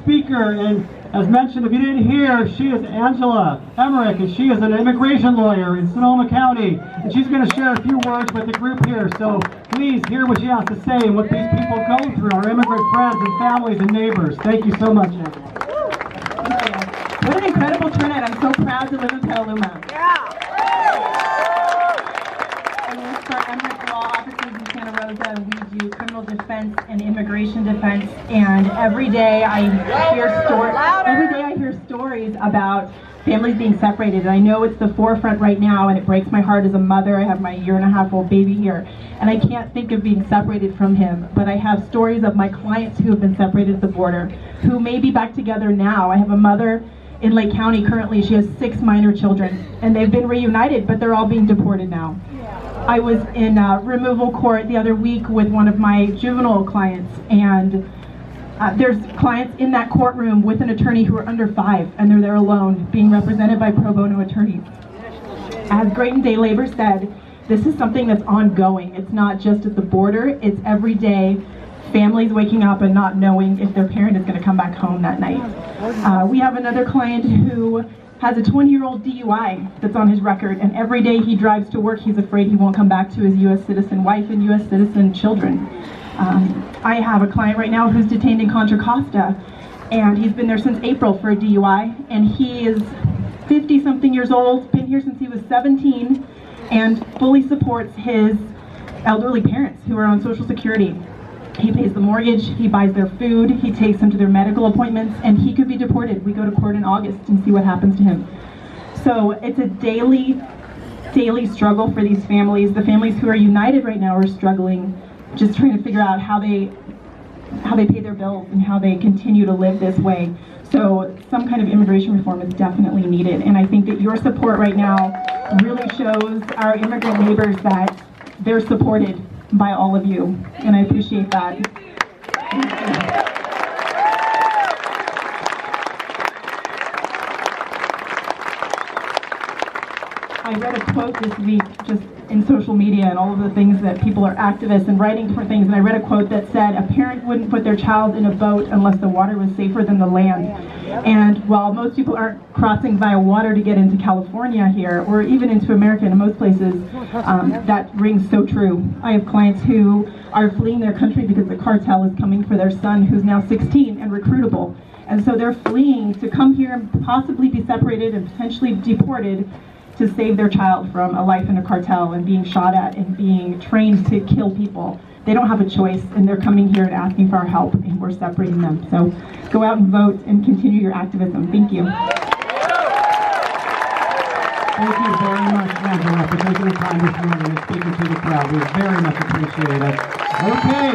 speaker, and as mentioned, if you didn't hear, she is Angela Emmerich, and she is an immigration lawyer in Sonoma County, and she's going to share a few words with the group here. So please hear what she has to say and what these people go through, our immigrant friends and families and neighbors. Thank you so much, Angela. What an incredible turnout. I'm so proud to live in Petaluma. For Emmerich Law Offices in Santa Rosa, we do criminal defense and immigration defense, and every day I hear stories about families being separated, and I know it's the forefront right now, and it breaks my heart as a mother. I have my 1.5-year-old baby here, and I can't think of being separated from him, but I have stories of my clients who have been separated at the border, who may be back together now. I have a mother in Lake County currently. She has 6 minor children, and they've been reunited, but they're all being deported now. I was in removal court the other week with one of my juvenile clients, and there's clients in that courtroom with an attorney who are under 5, and they're there alone, being represented by pro bono attorneys. As Grayton Day Labor said, this is something that's ongoing. It's not just at the border, it's every day. Families waking up and not knowing if their parent is going to come back home that night. We have another client who has a 20-year-old DUI that's on his record, and every day he drives to work, he's afraid he won't come back to his U.S. citizen wife and U.S. citizen children. I have a client right now who's detained in Contra Costa, and he's been there since April for a DUI, and he is 50-something years old, been here since he was 17, and fully supports his elderly parents who are on Social Security. He pays the mortgage, he buys their food, he takes them to their medical appointments, and he could be deported. We go to court in August and see what happens to him. So it's a daily struggle for these families. The families who are united right now are struggling, just trying to figure out how they pay their bills and how they continue to live this way. So some kind of immigration reform is definitely needed, and I think that your support right now really shows our immigrant neighbors that they're supported by all of you, and I appreciate that. I read a quote this week just in social media and all of the things that people are activists and writing different things, and I read a quote that said, a parent wouldn't put their child in a boat unless the water was safer than the land. And while most people aren't crossing via water to get into California here, or even into America in most places, that rings so true. I have clients who are fleeing their country because the cartel is coming for their son who's now 16 and recruitable. And so they're fleeing to come here and possibly be separated and potentially deported to save their child from a life in a cartel and being shot at and being trained to kill people. They don't have a choice, and they're coming here and asking for our help, and we're separating them. So go out and vote and continue your activism. Thank you. Thank you very much, Angela, for taking the time this morning and speaking to the crowd. We very much appreciate it. Okay.